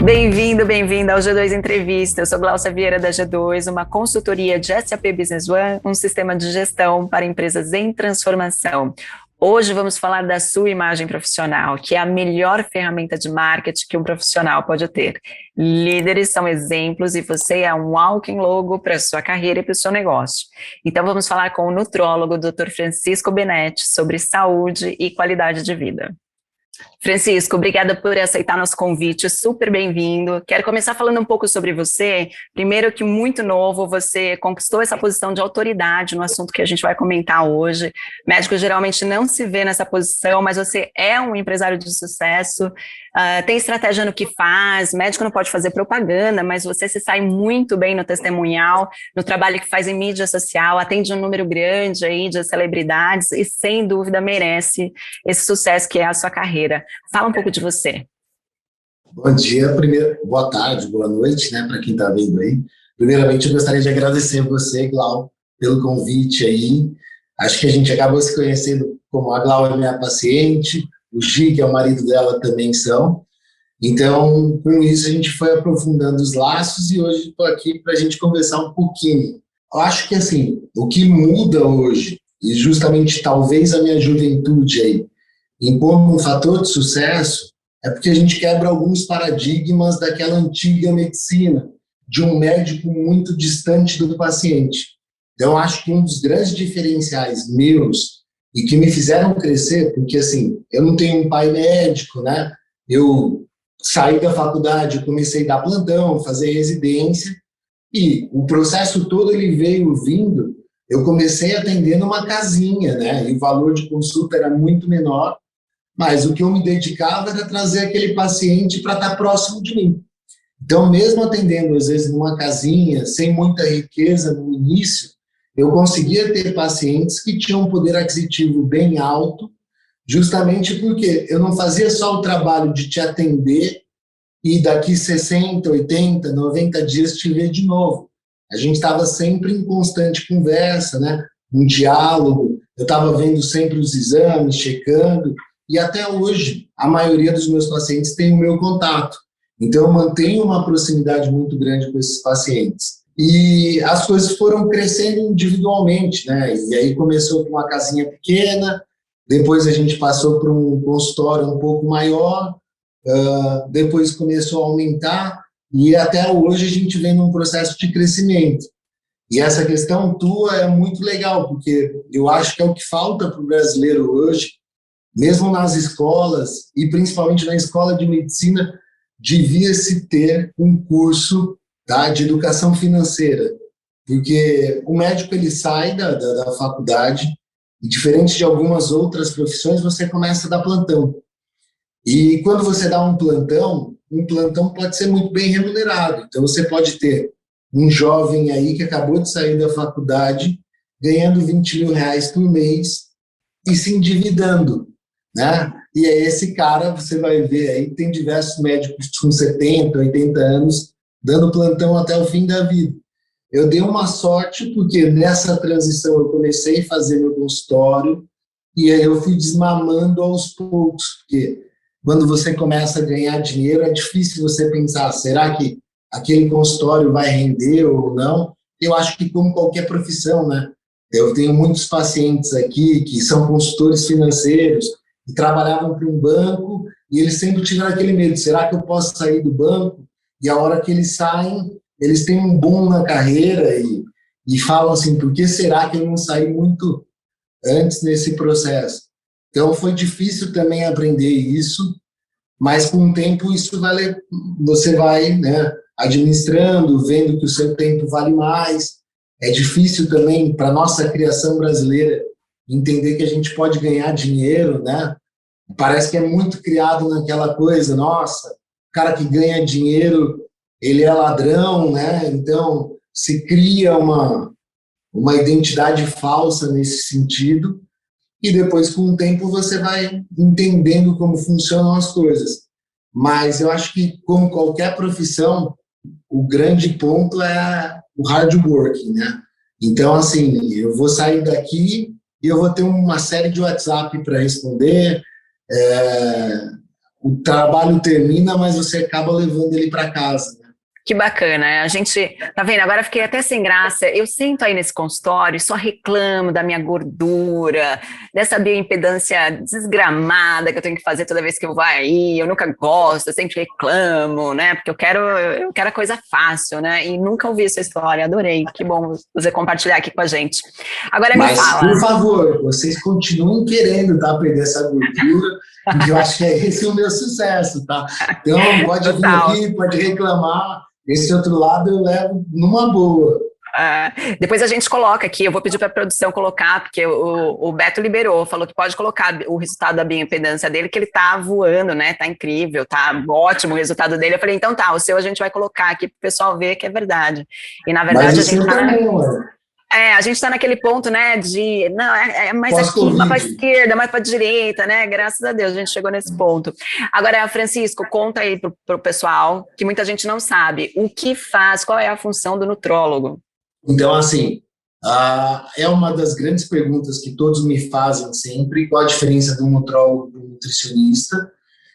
Bem-vindo, bem-vinda ao G2 Entrevista. Eu sou Glaucia Vieira da G2, uma consultoria de SAP Business One, um sistema de gestão para empresas em transformação. Hoje vamos falar da sua imagem profissional, que é a melhor ferramenta de marketing que um profissional pode ter. Líderes são exemplos e você é um walking logo para a sua carreira e para o seu negócio. Então vamos falar com o nutrólogo Dr. Francisco Benetti sobre saúde e qualidade de vida. Francisco, obrigada por aceitar nosso convite, super bem-vindo. Quero começar falando um pouco sobre você. Primeiro que muito novo, você conquistou essa posição de autoridade no assunto que a gente vai comentar hoje. Médico geralmente não se vê nessa posição, mas você é um empresário de sucesso, tem estratégia no que faz, médico não pode fazer propaganda, mas você se sai muito bem no testemunhal, no trabalho que faz em mídia social, atende um número grande aí de celebridades e sem dúvida merece esse sucesso que é a sua carreira. Fala um pouco de você. Bom dia, boa tarde, boa noite, né, para quem está vendo aí. Primeiramente, eu gostaria de agradecer a você, Glau, pelo convite aí. Acho que a gente acabou se conhecendo como a Glau é minha paciente, o Gi, que é o marido dela, também são. Então, com isso, a gente foi aprofundando os laços e hoje estou aqui para a gente conversar um pouquinho. Eu acho que, assim, o que muda hoje, e justamente talvez a minha juventude aí, impondo um fator de sucesso, é porque a gente quebra alguns paradigmas daquela antiga medicina, de um médico muito distante do paciente. Então, acho que um dos grandes diferenciais meus e que me fizeram crescer, porque, assim, eu não tenho um pai médico, né? Eu saí da faculdade, eu comecei a dar plantão, fazer residência, e o processo todo ele veio vindo, eu comecei atendendo uma casinha, né? E o valor de consulta era muito menor, mas o que eu me dedicava era trazer aquele paciente para estar próximo de mim. Então, mesmo atendendo, às vezes, numa casinha, sem muita riqueza no início, eu conseguia ter pacientes que tinham um poder aquisitivo bem alto, justamente porque eu não fazia só o trabalho de te atender e daqui 60, 80, 90 dias te ver de novo. A gente estava sempre em constante conversa, né? Um diálogo, eu estava vendo sempre os exames, checando, e até hoje a maioria dos meus pacientes tem o meu contato. Então eu mantenho uma proximidade muito grande com esses pacientes. E as coisas foram crescendo individualmente, né? E aí começou com uma casinha pequena, depois a gente passou para um consultório um pouco maior, depois começou a aumentar, e até hoje a gente vem num processo de crescimento. E essa questão tua é muito legal, porque eu acho que é o que falta para o brasileiro hoje, mesmo nas escolas, e principalmente na escola de medicina, devia-se ter um curso, tá, de educação financeira, porque o médico ele sai da faculdade, e diferente de algumas outras profissões, você começa a dar plantão. E quando você dá um plantão pode ser muito bem remunerado. Então você pode ter um jovem aí que acabou de sair da faculdade, ganhando 20 mil reais por mês e se endividando, né? E é esse cara, você vai ver aí, tem diversos médicos com 70, 80 anos, dando plantão até o fim da vida. Eu dei uma sorte, porque nessa transição eu comecei a fazer meu consultório, e aí eu fui desmamando aos poucos, porque quando você começa a ganhar dinheiro, é difícil você pensar, será que aquele consultório vai render ou não? Eu acho que como qualquer profissão, né? Eu tenho muitos pacientes aqui que são consultores financeiros, e trabalhavam para um banco, e eles sempre tiveram aquele medo, será que eu posso sair do banco? E a hora que eles saem, eles têm um boom na carreira, e falam assim, por que será que eu não saí muito antes nesse processo? Então foi difícil também aprender isso, mas com o tempo você vai, né, administrando, vendo que o seu tempo vale mais. É difícil também para a nossa criação brasileira entender que a gente pode ganhar dinheiro, né? Parece que é muito criado naquela coisa, nossa, o cara que ganha dinheiro, ele é ladrão, né? Então, se cria uma identidade falsa nesse sentido, e depois, com o tempo, você vai entendendo como funcionam as coisas. Mas eu acho que, como qualquer profissão, o grande ponto é o hard working, né? Então, assim, eu vou sair daqui e eu vou ter uma série de WhatsApp para responder, o trabalho termina, mas você acaba levando ele para casa, né? Que bacana, a gente, tá vendo, agora eu fiquei até sem graça, eu sento aí nesse consultório e só reclamo da minha gordura, dessa bioimpedância desgramada que eu tenho que fazer toda vez que eu vou aí, eu nunca gosto, eu sempre reclamo, né, porque eu quero a coisa fácil, né, e nunca ouvi essa história, adorei, que bom você compartilhar aqui com a gente. Agora me Mas, fala. por favor, vocês continuem querendo, tá, perder essa gordura, porque eu acho que é esse o meu sucesso, tá? Então, pode vir aqui, pode reclamar. Esse outro lado eu levo numa boa. Depois a gente coloca aqui, eu vou pedir para a produção colocar, porque o Beto liberou, falou que pode colocar o resultado da bioimpedância dele, que ele tá voando, né? Tá incrível, tá ótimo o resultado dele. Eu falei, então tá, o seu a gente vai colocar aqui para o pessoal ver que é verdade. E na verdade Mas a gente tá. Também, mano. A gente está naquele ponto, né, de, não, é mais aqui, mais para a esquerda, mais para a direita, né, graças a Deus a gente chegou nesse ponto. Agora, Francisco, conta aí para o pessoal, que muita gente não sabe, o que faz, qual é a função do nutrólogo? Então, assim, é uma das grandes perguntas que todos me fazem sempre, qual a diferença do nutrólogo e do nutricionista.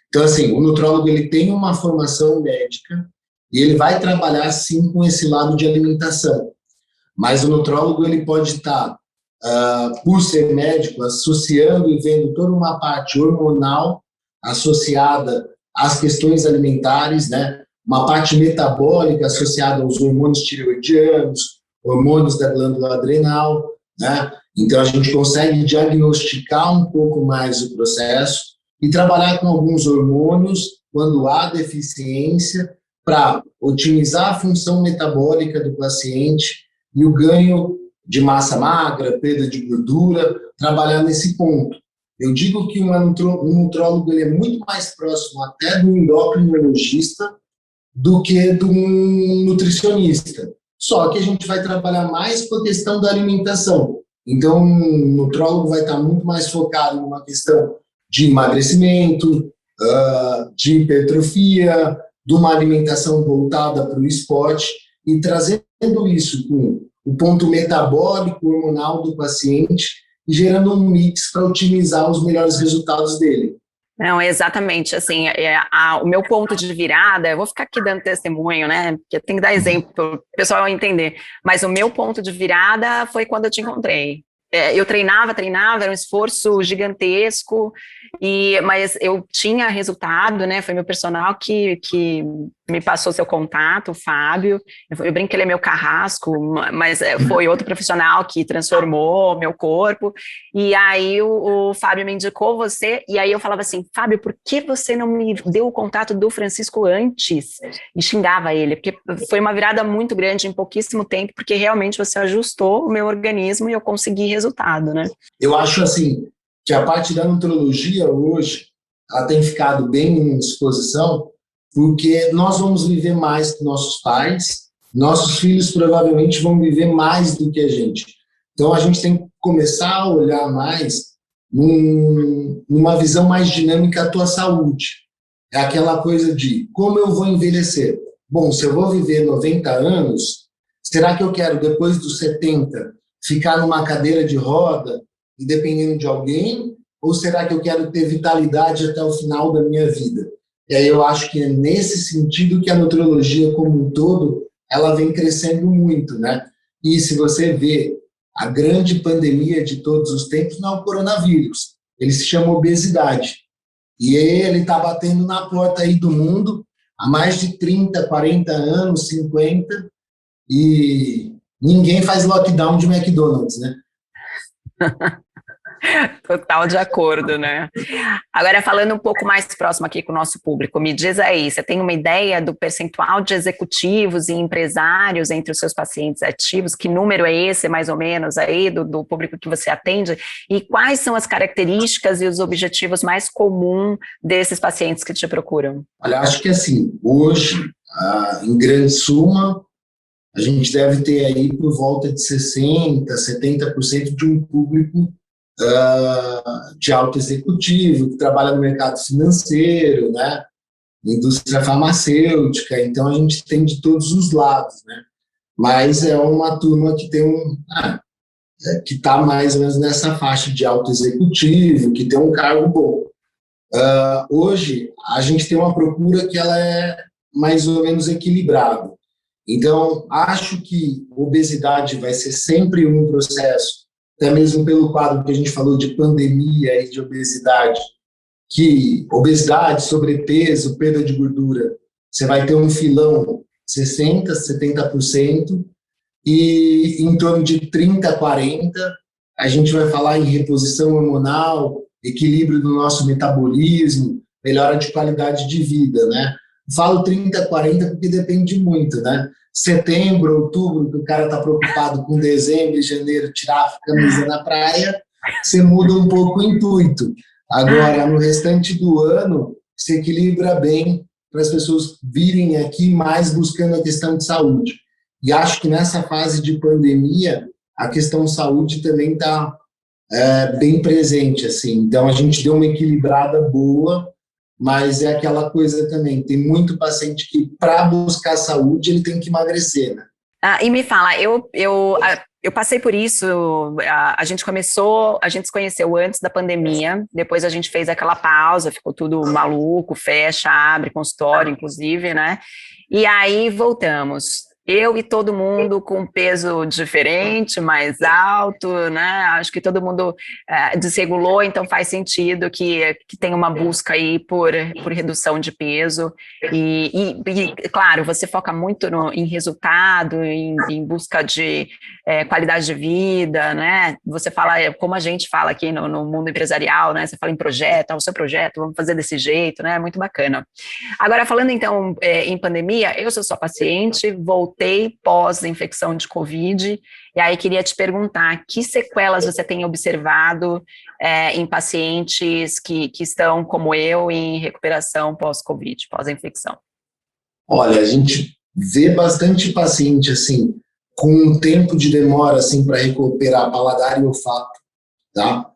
Então, assim, o nutrólogo, ele tem uma formação médica e ele vai trabalhar, sim, com esse lado de alimentação. Mas o nutrólogo, ele pode estar, por ser médico, associando e vendo toda uma parte hormonal associada às questões alimentares, né? Uma parte metabólica associada aos hormônios tireoidianos, hormônios da glândula adrenal, né? Então, a gente consegue diagnosticar um pouco mais o processo e trabalhar com alguns hormônios quando há deficiência para otimizar a função metabólica do paciente e o ganho de massa magra, perda de gordura, trabalhar nesse ponto. Eu digo que um nutrólogo ele é muito mais próximo até do endocrinologista do que do nutricionista. Só que a gente vai trabalhar mais com a questão da alimentação. Então, o nutrólogo vai estar muito mais focado numa questão de emagrecimento, de hipertrofia, de uma alimentação voltada para o esporte, e trazendo isso com o ponto metabólico hormonal do paciente e gerando um mix para otimizar os melhores resultados dele. Não, exatamente, assim, o meu ponto de virada, eu vou ficar aqui dando testemunho, né, porque tem que dar exemplo para o pessoal entender, mas o meu ponto de virada foi quando eu te encontrei. Eu treinava, era um esforço gigantesco, mas eu tinha resultado, né, foi meu personal que me passou seu contato, o Fábio, eu brinco que ele é meu carrasco, mas foi outro profissional que transformou meu corpo, e aí o Fábio me indicou você, e aí eu falava assim, Fábio, por que você não me deu o contato do Francisco antes? E xingava ele, porque foi uma virada muito grande em pouquíssimo tempo, porque realmente você ajustou o meu organismo e eu consegui resultado, né? Eu acho assim, que a parte da nutrologia hoje, ela tem ficado bem em exposição, porque nós vamos viver mais que nossos pais, nossos filhos provavelmente vão viver mais do que a gente. Então, a gente tem que começar a olhar mais numa visão mais dinâmica da tua saúde. É aquela coisa de como eu vou envelhecer. Bom, se eu vou viver 90 anos, será que eu quero, depois dos 70, ficar numa cadeira de roda e dependendo de alguém? Ou será que eu quero ter vitalidade até o final da minha vida? E aí eu acho que é nesse sentido que a nutrologia como um todo, ela vem crescendo muito, né? E se você vê a grande pandemia de todos os tempos, não é o coronavírus, ele se chama obesidade. E ele está batendo na porta aí do mundo há mais de 30, 40 anos, 50, e ninguém faz lockdown de McDonald's, né? Total de acordo, né? Agora, falando um pouco mais próximo aqui com o nosso público, me diz aí, você tem uma ideia do percentual de executivos e empresários entre os seus pacientes ativos? Que número é esse, mais ou menos, aí, do público que você atende? E quais são as características e os objetivos mais comuns desses pacientes que te procuram? Olha, acho que assim, hoje, em grande suma, a gente deve ter aí por volta de 60%, 70% de um público de alto executivo, que trabalha no mercado financeiro, né, indústria farmacêutica, então a gente tem de todos os lados, né, mas é uma turma que tem que está mais ou menos nessa faixa de alto executivo, que tem um cargo bom. Hoje, a gente tem uma procura que ela é mais ou menos equilibrada. Então, acho que obesidade vai ser sempre um processo, até mesmo pelo quadro que a gente falou de pandemia e de obesidade, que obesidade, sobrepeso, perda de gordura, você vai ter um filão 60%, 70%, e em torno de 30%, 40%, a gente vai falar em reposição hormonal, equilíbrio do nosso metabolismo, melhora de qualidade de vida, né? Falo 30, 40 porque depende muito, né? Setembro, outubro, que o cara está preocupado com dezembro e janeiro, tirar a camisa na praia, você muda um pouco o intuito. Agora, no restante do ano, se equilibra bem para as pessoas virem aqui mais buscando a questão de saúde. E acho que nessa fase de pandemia, a questão saúde também está bem presente, assim. Então, a gente deu uma equilibrada boa, mas é aquela coisa também, tem muito paciente que, para buscar saúde, ele tem que emagrecer, né? E me fala, eu passei por isso, a gente se conheceu antes da pandemia, depois a gente fez aquela pausa, ficou tudo maluco, fecha, abre consultório, inclusive, né? E aí voltamos. Eu e todo mundo com peso diferente, mais alto, né? Acho que todo mundo desregulou, então faz sentido que tem uma busca aí por redução de peso. Claro, você foca muito em resultado, em busca de qualidade de vida, né? Você fala, como a gente fala aqui no mundo empresarial, né? Você fala em projeto, o seu projeto, vamos fazer desse jeito, né? Muito bacana. Agora, falando então em pandemia, eu sou sua paciente, voltei pós-infecção de Covid, e aí queria te perguntar, que sequelas você tem observado em pacientes que estão, como eu, em recuperação pós-Covid, pós-infecção? Olha, a gente vê bastante paciente, assim, com um tempo de demora, assim, para recuperar paladar e olfato, tá?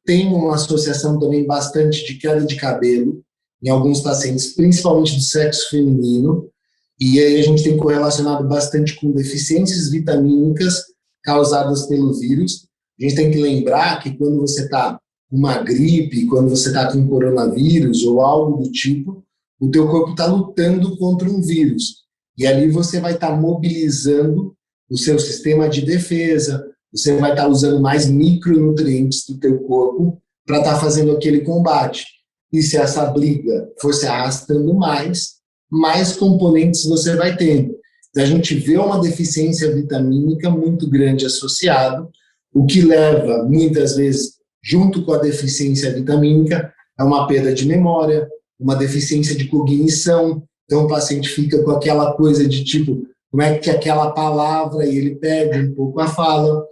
Tem uma associação também bastante de queda de cabelo em alguns pacientes, principalmente do sexo feminino, e aí a gente tem correlacionado bastante com deficiências vitamínicas causadas pelo vírus. A gente tem que lembrar que quando você está com uma gripe, quando você está com um coronavírus ou algo do tipo, o teu corpo está lutando contra um vírus. E ali você vai estar mobilizando o seu sistema de defesa, você vai estar usando mais micronutrientes do teu corpo para estar fazendo aquele combate. E se essa briga for se arrastando mais componentes você vai tendo. Então, a gente vê uma deficiência vitamínica muito grande associado, o que leva, muitas vezes, junto com a deficiência vitamínica, a uma perda de memória, uma deficiência de cognição. Então, o paciente fica com aquela coisa de tipo, como é que aquela palavra, e ele perde um pouco a fala.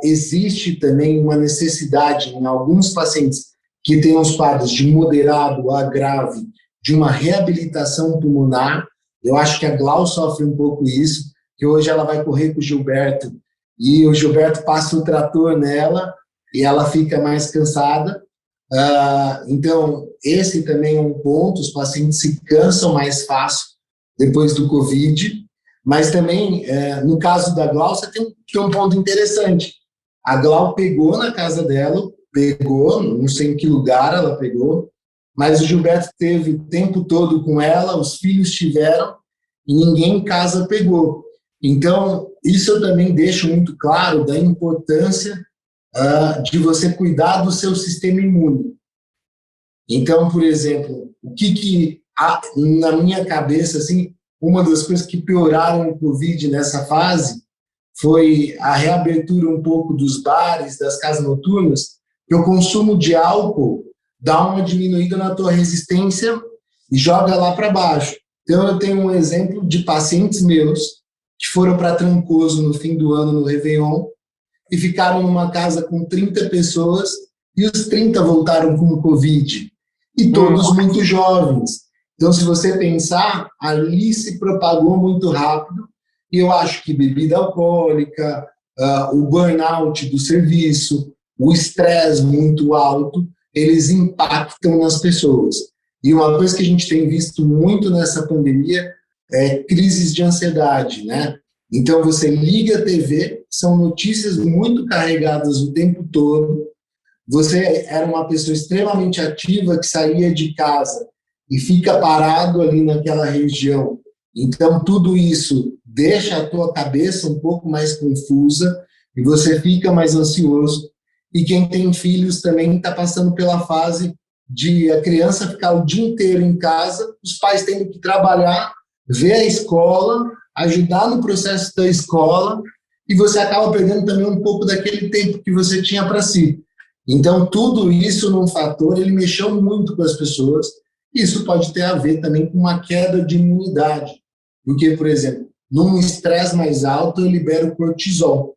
Existe também uma necessidade em alguns pacientes que têm os quadros de moderado a grave, de uma reabilitação pulmonar. Eu acho que a Glau sofre um pouco isso, que hoje ela vai correr com o Gilberto, e o Gilberto passa o trator nela, e ela fica mais cansada. Então, esse também é um ponto, os pacientes se cansam mais fácil depois do Covid, mas também, no caso da Glau, você tem um ponto interessante. A Glau pegou na casa dela, não sei em que lugar ela pegou, mas o Gilberto teve o tempo todo com ela, os filhos tiveram, e ninguém em casa pegou. Então, isso eu também deixo muito claro da importância de você cuidar do seu sistema imune. Então, por exemplo, o que na minha cabeça, assim, uma das coisas que pioraram o Covid nessa fase foi a reabertura um pouco dos bares, das casas noturnas, que o consumo de álcool dá uma diminuída na tua resistência e joga lá para baixo. Então, eu tenho um exemplo de pacientes meus que foram para Trancoso no fim do ano, no Réveillon, e ficaram numa casa com 30 pessoas, e os 30 voltaram com o Covid, e todos muito jovens. Então, se você pensar, ali se propagou muito rápido, e eu acho que bebida alcoólica, o burnout do serviço, o estresse muito alto, eles impactam nas pessoas. E uma coisa que a gente tem visto muito nessa pandemia é crises de ansiedade, né? Então, você liga a TV, são notícias muito carregadas o tempo todo, você era uma pessoa extremamente ativa que saía de casa e fica parado ali naquela região. Então, tudo isso deixa a tua cabeça um pouco mais confusa e você fica mais ansioso. E quem tem filhos também está passando pela fase de a criança ficar o dia inteiro em casa, os pais tendo que trabalhar, ver a escola, ajudar no processo da escola, e você acaba perdendo também um pouco daquele tempo que você tinha para si. Então, tudo isso num fator, ele mexeu muito com as pessoas. Isso pode ter a ver também com uma queda de imunidade. Porque, por exemplo, num estresse mais alto, eu libero o cortisol.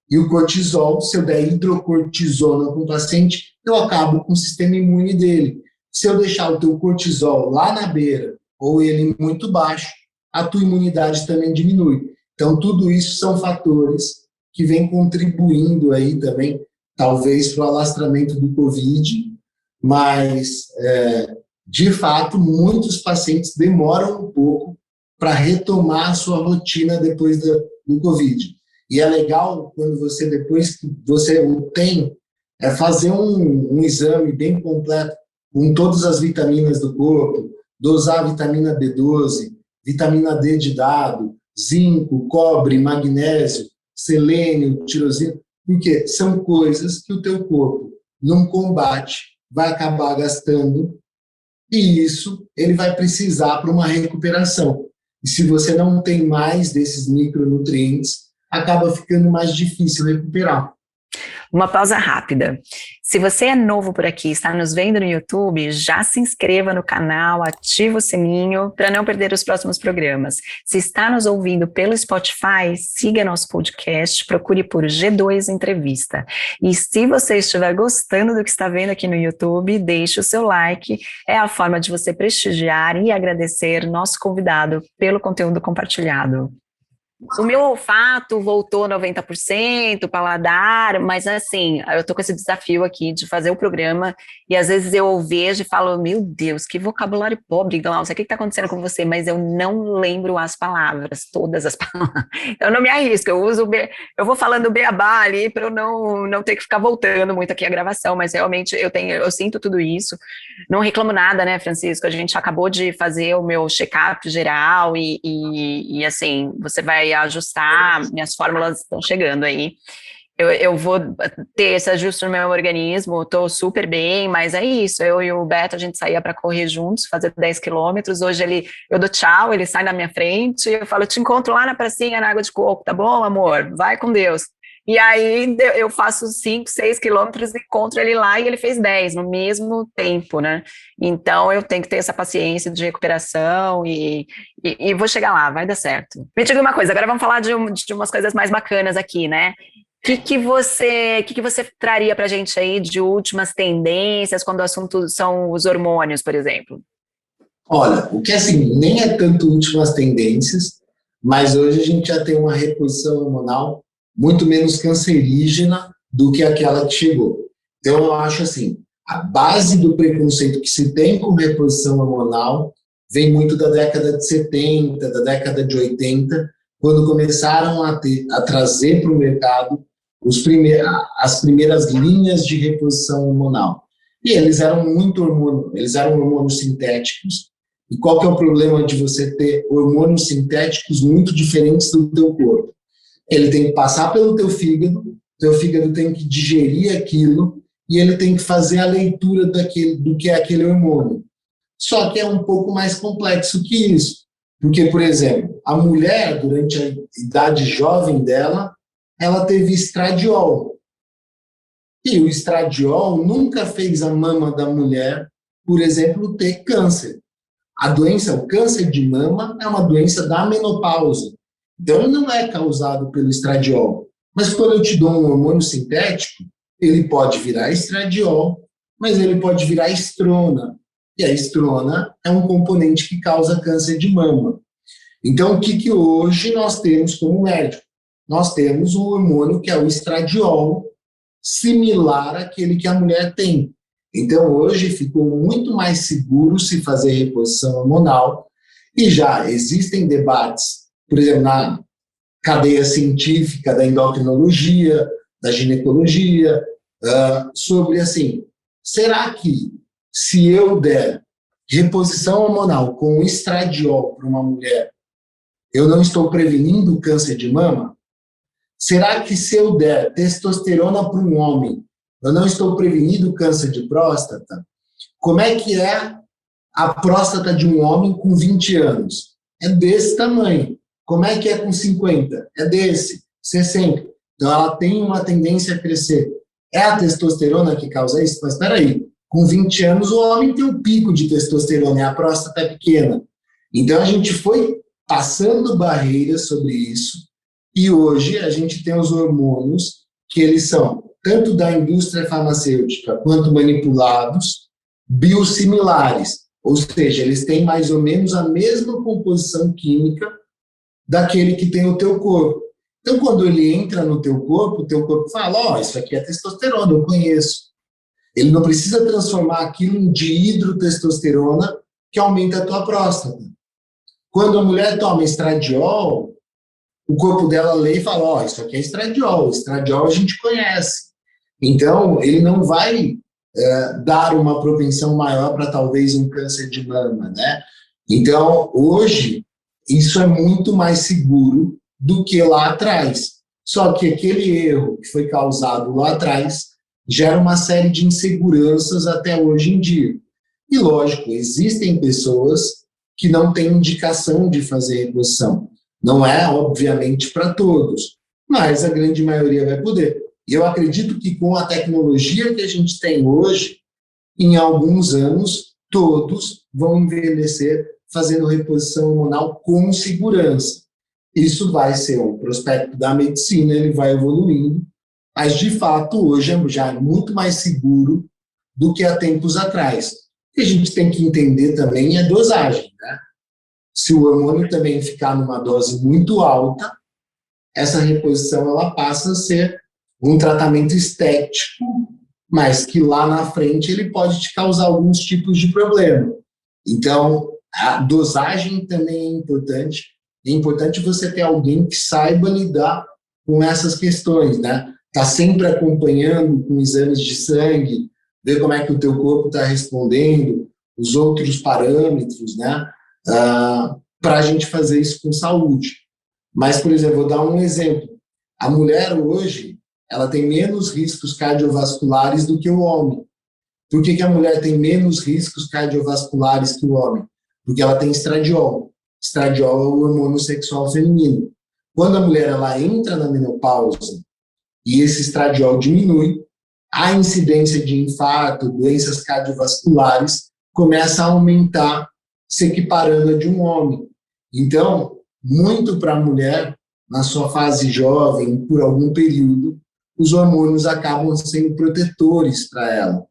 E o cortisol, se eu der hidrocortisona com o paciente, eu acabo com o sistema imune dele. Se eu deixar o teu cortisol lá na beira, ou ele muito baixo, a tua imunidade também diminui. Então, tudo isso são fatores que vêm contribuindo aí também, talvez, para o alastramento do COVID, mas, de fato, muitos pacientes demoram um pouco para retomar a sua rotina depois do COVID. E é legal quando você, depois que você o tem, fazer um exame bem completo com todas as vitaminas do corpo, dosar vitamina B12, vitamina D de dado, zinco, cobre, magnésio, selênio, tirosina, porque são coisas que o teu corpo, num combate, vai acabar gastando, e isso ele vai precisar para uma recuperação. E se você não tem mais desses micronutrientes, acaba ficando mais difícil recuperar. Uma pausa rápida. Se você é novo por aqui, está nos vendo no YouTube, já se inscreva no canal, ativa o sininho para não perder os próximos programas. Se está nos ouvindo pelo Spotify, siga nosso podcast, procure por G2 Entrevista. E se você estiver gostando do que está vendo aqui no YouTube, deixe o seu like, é a forma de você prestigiar e agradecer nosso convidado pelo conteúdo compartilhado. O meu olfato voltou 90%, paladar, mas assim, eu tô com esse desafio aqui de fazer o programa e às vezes eu vejo e falo, meu Deus, que vocabulário pobre, Glaucia, o que tá acontecendo com você? Mas eu não lembro as palavras, todas as palavras. Eu não me arrisco, eu vou falando o beabá ali para eu não ter que ficar voltando muito aqui a gravação, mas realmente eu sinto tudo isso. Não reclamo nada, né, Francisco? A gente acabou de fazer o meu check-up geral e assim, você vai ajustar, minhas fórmulas estão chegando aí. Eu vou ter esse ajuste no meu organismo, estou super bem, mas é isso, eu e o Beto, a gente saía para correr juntos, fazer 10 quilômetros, hoje eu dou tchau, ele sai na minha frente, eu falo, te encontro lá na pracinha, na água de coco, tá bom, amor? Vai com Deus. E aí eu faço 5, 6 quilômetros, encontro ele lá e ele fez 10 no mesmo tempo, né? Então eu tenho que ter essa paciência de recuperação e vou chegar lá, vai dar certo. Me diga uma coisa, agora vamos falar de umas coisas mais bacanas aqui, né? O que você traria pra gente aí de últimas tendências quando o assunto são os hormônios, por exemplo? Olha, o que assim, nem é tanto últimas tendências, mas hoje a gente já tem uma reposição hormonal muito menos cancerígena do que aquela que chegou. Então, eu acho assim, a base do preconceito que se tem com reposição hormonal vem muito da década de 70, da década de 80, quando começaram a trazer para o mercado as primeiras linhas de reposição hormonal. E eles eram hormônios sintéticos. E qual que é o problema de você ter hormônios sintéticos muito diferentes do teu corpo? Ele tem que passar pelo teu fígado tem que digerir aquilo e ele tem que fazer a leitura do que é aquele hormônio. Só que é um pouco mais complexo que isso. Porque, por exemplo, a mulher, durante a idade jovem dela, ela teve estradiol. E o estradiol nunca fez a mama da mulher, por exemplo, ter câncer. O câncer de mama é uma doença da menopausa. Então, ele não é causado pelo estradiol. Mas quando eu te dou um hormônio sintético, ele pode virar estradiol, mas ele pode virar estrona. E a estrona é um componente que causa câncer de mama. Então, o que hoje nós temos como médico? Nós temos um hormônio que é o estradiol, similar àquele que a mulher tem. Então, hoje ficou muito mais seguro se fazer reposição hormonal e já existem debates, por exemplo, na cadeia científica da endocrinologia, da ginecologia, sobre, assim, será que se eu der reposição hormonal com estradiol para uma mulher, eu não estou prevenindo o câncer de mama? Será que se eu der testosterona para um homem, eu não estou prevenindo o câncer de próstata? Como é que é a próstata de um homem com 20 anos? É desse tamanho. Como é que é com 50? É desse, 60. Então, ela tem uma tendência a crescer. É a testosterona que causa isso? Mas espera aí, com 20 anos o homem tem um pico de testosterona e a próstata é pequena. Então, a gente foi passando barreiras sobre isso e hoje a gente tem os hormônios que eles são tanto da indústria farmacêutica quanto manipulados, biosimilares, ou seja, eles têm mais ou menos a mesma composição química daquele que tem o teu corpo. Então, quando ele entra no teu corpo, o teu corpo fala, isso aqui é testosterona, eu conheço. Ele não precisa transformar aquilo em dihidrotestosterona que aumenta a tua próstata. Quando a mulher toma estradiol, o corpo dela lê e fala, isso aqui é estradiol a gente conhece. Então, ele não vai dar uma propensão maior para talvez um câncer de mama, né? Então, hoje, isso é muito mais seguro do que lá atrás. Só que aquele erro que foi causado lá atrás gera uma série de inseguranças até hoje em dia. E, lógico, existem pessoas que não têm indicação de fazer reposição. Não é, obviamente, para todos, mas a grande maioria vai poder. E eu acredito que com a tecnologia que a gente tem hoje, em alguns anos, todos vão envelhecer fazendo reposição hormonal com segurança. Isso vai ser um prospecto da medicina, ele vai evoluindo, mas, de fato, hoje já é muito mais seguro do que há tempos atrás. O que a gente tem que entender também é dosagem, né? Se o hormônio também ficar numa dose muito alta, essa reposição ela passa a ser um tratamento estético, mas que lá na frente ele pode te causar alguns tipos de problema. Então, a dosagem também é importante. É importante você ter alguém que saiba lidar com essas questões, né? Tá sempre acompanhando com exames de sangue, ver como é que o teu corpo está respondendo, os outros parâmetros, né? Para a gente fazer isso com saúde. Mas, por exemplo, vou dar um exemplo. A mulher hoje, ela tem menos riscos cardiovasculares do que o homem. Por que a mulher tem menos riscos cardiovasculares que o homem? Porque ela tem estradiol. Estradiol é o hormônio sexual feminino. Quando a mulher ela entra na menopausa e esse estradiol diminui, a incidência de infarto, doenças cardiovasculares, começa a aumentar, se equiparando a de um homem. Então, muito para a mulher, na sua fase jovem, por algum período, os hormônios acabam sendo protetores para ela.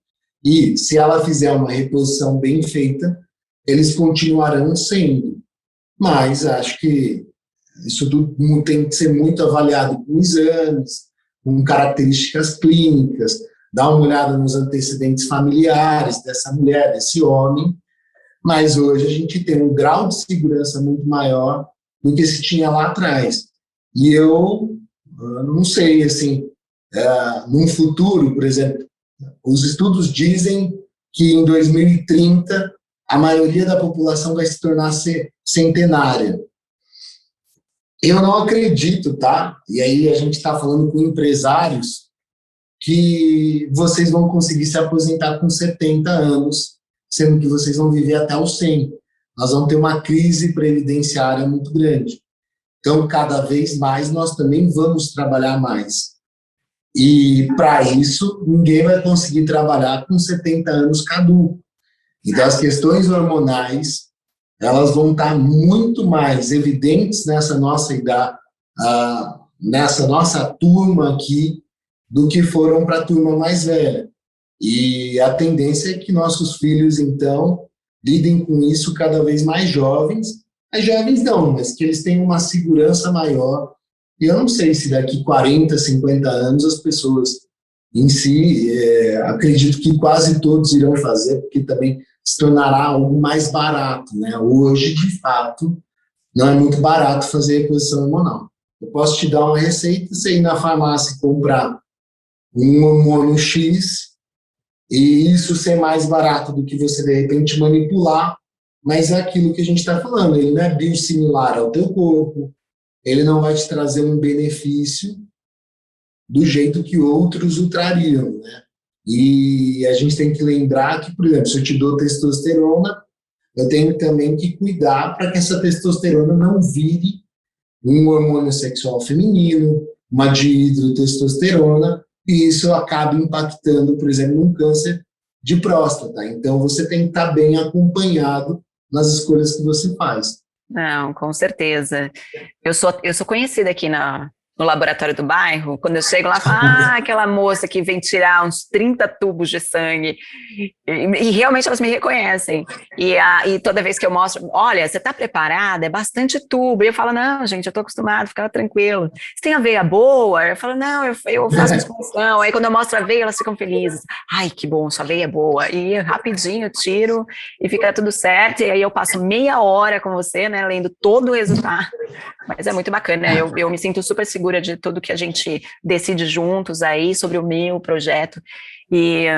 E, se ela fizer uma reposição bem feita, eles continuarão sendo. Mas acho que isso tudo tem que ser muito avaliado com exames, com características clínicas, dar uma olhada nos antecedentes familiares dessa mulher, desse homem, mas hoje a gente tem um grau de segurança muito maior do que se tinha lá atrás. E eu não sei, assim, num futuro, por exemplo, os estudos dizem que em 2030 a maioria da população vai se tornar centenária. Eu não acredito, tá? E aí a gente está falando com empresários que vocês vão conseguir se aposentar com 70 anos, sendo que vocês vão viver até os 100. Nós vamos ter uma crise previdenciária muito grande. Então, cada vez mais, nós também vamos trabalhar mais. E, para isso, ninguém vai conseguir trabalhar com 70 anos caduco. Então, as questões hormonais, elas vão estar muito mais evidentes nessa nossa idade, nessa nossa turma aqui, do que foram para a turma mais velha. E a tendência é que nossos filhos, então, lidem com isso cada vez mais jovens. As jovens não, mas que eles tenham uma segurança maior. E eu não sei se daqui 40, 50 anos as pessoas em si, acredito que quase todos irão fazer, porque também se tornará algo mais barato, né? Hoje, de fato, não é muito barato fazer reposição hormonal. Eu posso te dar uma receita, você ir na farmácia e comprar um hormônio X e isso ser mais barato do que você, de repente, manipular, mas é aquilo que a gente está falando, ele não é biosimilar ao teu corpo, ele não vai te trazer um benefício do jeito que outros o trariam, né? E a gente tem que lembrar que, por exemplo, se eu te dou testosterona, eu tenho também que cuidar para que essa testosterona não vire um hormônio sexual feminino, uma dihidrotestosterona, e isso acaba impactando, por exemplo, num câncer de próstata. Então, você tem que estar bem acompanhado nas escolhas que você faz. Não, com certeza. Eu sou conhecida aqui no laboratório do bairro. Quando eu chego lá, eu falo, aquela moça que vem tirar uns 30 tubos de sangue. E realmente elas me reconhecem. E toda vez que eu mostro, olha, você está preparada? É bastante tubo. E eu falo, não, gente, eu estou acostumado, fica tranquilo. Você tem aveia boa? Eu falo, não, eu faço musculação. Aí quando eu mostro a aveia, elas ficam felizes. Ai, que bom, sua aveia é boa. E rapidinho eu tiro e fica tudo certo. E aí eu passo meia hora com você, né, lendo todo o resultado. Mas é muito bacana, né? Eu me sinto super segura de tudo que a gente decide juntos aí sobre o meu projeto. E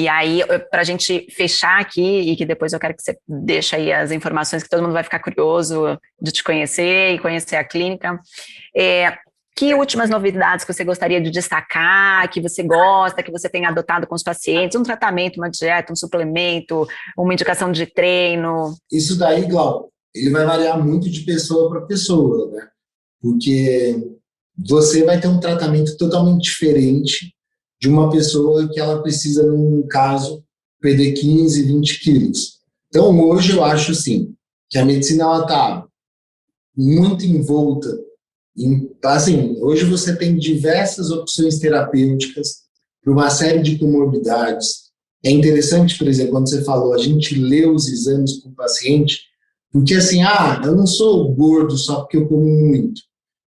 aí, para a gente fechar aqui, e que depois eu quero que você deixe aí as informações, que todo mundo vai ficar curioso de te conhecer e conhecer a clínica. Que últimas novidades que você gostaria de destacar, que você gosta, que você tem adotado com os pacientes? Um tratamento, uma dieta, um suplemento, uma indicação de treino? Isso daí, Glauco, ele vai variar muito de pessoa para pessoa, né? Porque você vai ter um tratamento totalmente diferente de uma pessoa que ela precisa, num caso, perder 15, 20 quilos. Então, hoje eu acho, assim, que a medicina está muito envolta assim, hoje você tem diversas opções terapêuticas para uma série de comorbidades. É interessante, por exemplo, quando você falou, a gente lê os exames com o paciente, porque assim, eu não sou gordo só porque eu como muito.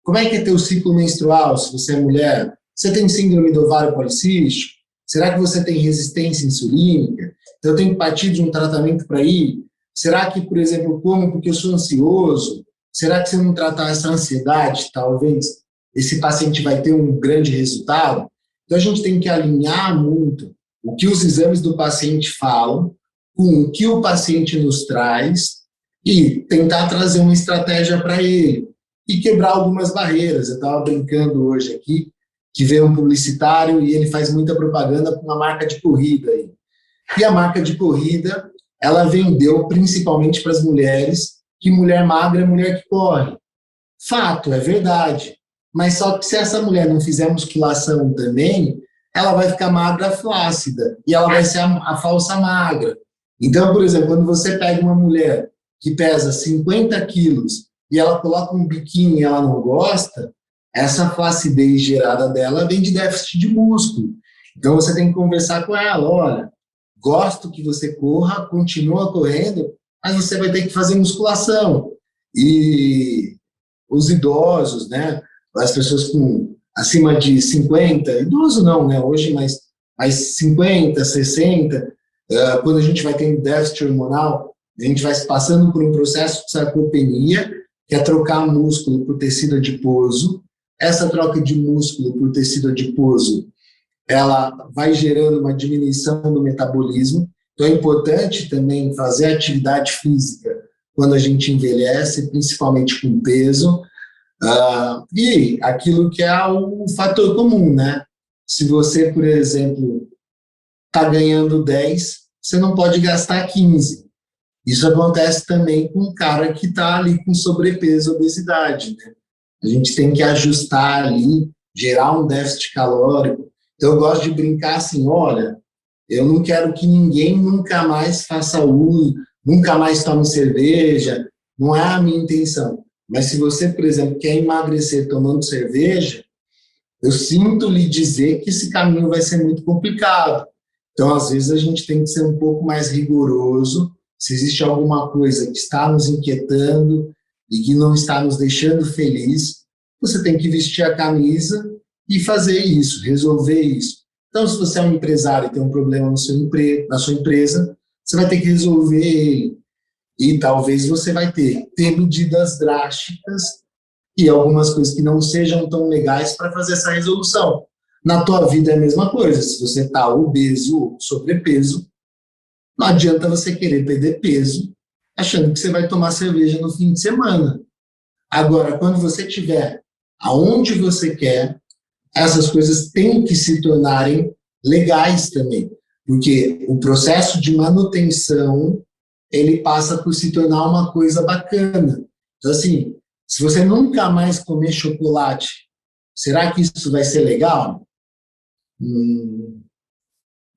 Como é que é teu ciclo menstrual, se você é mulher? Você tem síndrome do ovário policístico? Será que você tem resistência insulínica? Então, eu tenho que partir de um tratamento para ir? Será que, por exemplo, eu como porque eu sou ansioso? Será que se eu não tratar essa ansiedade, talvez esse paciente vai ter um grande resultado? Então, a gente tem que alinhar muito o que os exames do paciente falam com o que o paciente nos traz e tentar trazer uma estratégia para ele e quebrar algumas barreiras. Eu estava brincando hoje aqui que veio um publicitário e ele faz muita propaganda com uma marca de corrida aí. E a marca de corrida, ela vendeu principalmente para as mulheres, que mulher magra é mulher que corre. Fato, é verdade. Mas só que se essa mulher não fizer musculação também, ela vai ficar magra flácida e ela vai ser a falsa magra. Então, por exemplo, quando você pega uma mulher que pesa 50 quilos e ela coloca um biquíni e ela não gosta, essa flacidez gerada dela vem de déficit de músculo. Então, você tem que conversar com ela, olha, gosto que você corra, continua correndo, mas você vai ter que fazer musculação. E os idosos, né, as pessoas com acima de 50, idoso não, né, hoje, mas 50, 60, quando a gente vai tendo déficit hormonal, a gente vai passando por um processo de sarcopenia, que é trocar músculo por tecido adiposo. Essa troca de músculo por tecido adiposo, ela vai gerando uma diminuição do metabolismo. Então, é importante também fazer atividade física quando a gente envelhece, principalmente com peso. E aquilo que é o fator comum, né? Se você, por exemplo, está ganhando 10, você não pode gastar 15. Isso acontece também com um cara que está ali com sobrepeso, obesidade, né? A gente tem que ajustar ali, gerar um déficit calórico. Então, eu gosto de brincar assim, olha, eu não quero que ninguém nunca mais faça uso, nunca mais tome cerveja, não é a minha intenção. Mas se você, por exemplo, quer emagrecer tomando cerveja, eu sinto lhe dizer que esse caminho vai ser muito complicado. Então, às vezes, a gente tem que ser um pouco mais rigoroso. Se existe alguma coisa que está nos inquietando e que não está nos deixando feliz, você tem que vestir a camisa e fazer isso, resolver isso. Então, se você é um empresário e tem um problema na sua empresa, você vai ter que resolver ele. E talvez você vai ter medidas drásticas e algumas coisas que não sejam tão legais para fazer essa resolução. Na tua vida é a mesma coisa. Se você está obeso ou sobrepeso, não adianta você querer perder peso achando que você vai tomar cerveja no fim de semana. Agora, quando você estiver aonde você quer, essas coisas têm que se tornarem legais também, porque o processo de manutenção, ele passa por se tornar uma coisa bacana. Então, assim, se você nunca mais comer chocolate, será que isso vai ser legal?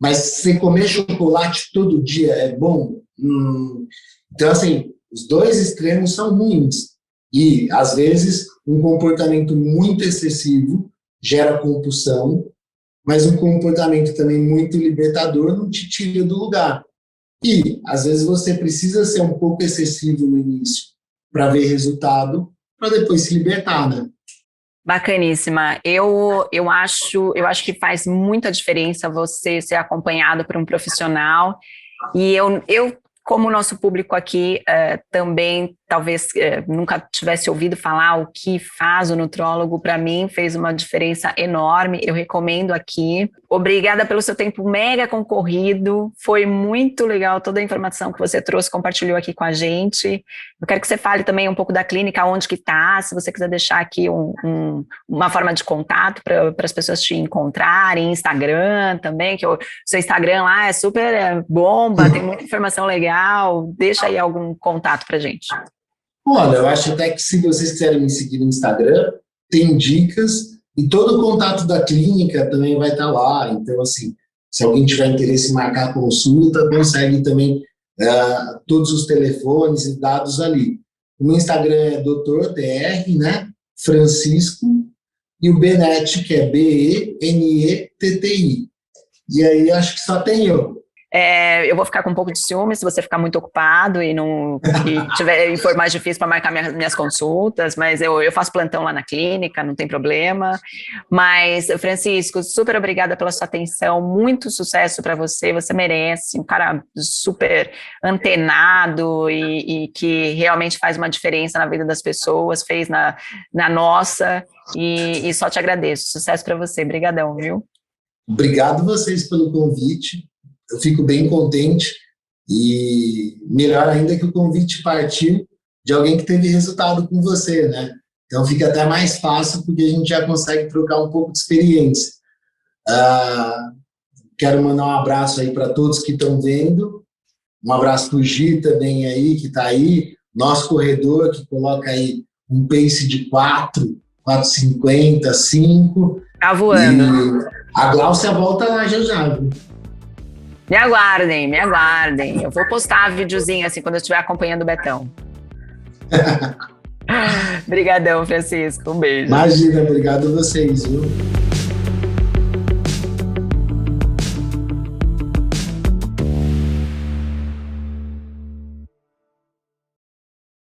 Mas se comer chocolate todo dia é bom? Então, assim, os dois extremos são ruins. E, às vezes, um comportamento muito excessivo gera compulsão, mas um comportamento também muito libertador não te tira do lugar. E, às vezes, você precisa ser um pouco excessivo no início para ver resultado, para depois se libertar, né? Bacaníssima. Eu acho que faz muita diferença você ser acompanhado por um profissional. E eu como o nosso público aqui também talvez nunca tivesse ouvido falar o que faz o nutrólogo, para mim fez uma diferença enorme, eu recomendo aqui. Obrigada pelo seu tempo mega concorrido, foi muito legal toda a informação que você trouxe, compartilhou aqui com a gente. Eu quero que você fale também um pouco da clínica, onde que está, se você quiser deixar aqui uma forma de contato para as pessoas te encontrarem, Instagram também, que o seu Instagram lá é super bomba, tem muita informação legal, deixa aí algum contato para a gente. Olha, eu acho até que se vocês quiserem me seguir no Instagram, tem dicas e todo o contato da clínica também vai estar lá. Então, assim, se alguém tiver interesse em marcar consulta, consegue também todos os telefones e dados ali. O meu Instagram é Dr. Dr., né? Francisco, e o Benetti, que é Benetti. E aí acho que só tem eu. Eu vou ficar com um pouco de ciúme se você ficar muito ocupado e for mais difícil para marcar minhas consultas, mas eu faço plantão lá na clínica, não tem problema. Mas, Francisco, super obrigada pela sua atenção, muito sucesso para você, você merece, um cara super antenado e que realmente faz uma diferença na vida das pessoas, fez na nossa, e só te agradeço. Sucesso para você, brigadão, viu? Obrigado vocês pelo convite. Eu fico bem contente e melhor ainda que o convite partiu de alguém que teve resultado com você, né? Então fica até mais fácil porque a gente já consegue trocar um pouco de experiência. Quero mandar um abraço aí para todos que estão vendo, um abraço para o Gi também aí, que está aí, nosso corredor que coloca aí um pace de 4,50, 5. Tá voando. E a Gláucia volta lá já, viu? Me aguardem. Eu vou postar videozinho assim quando eu estiver acompanhando o Betão. Obrigadão, Francisco. Um beijo. Imagina, obrigado a vocês, viu?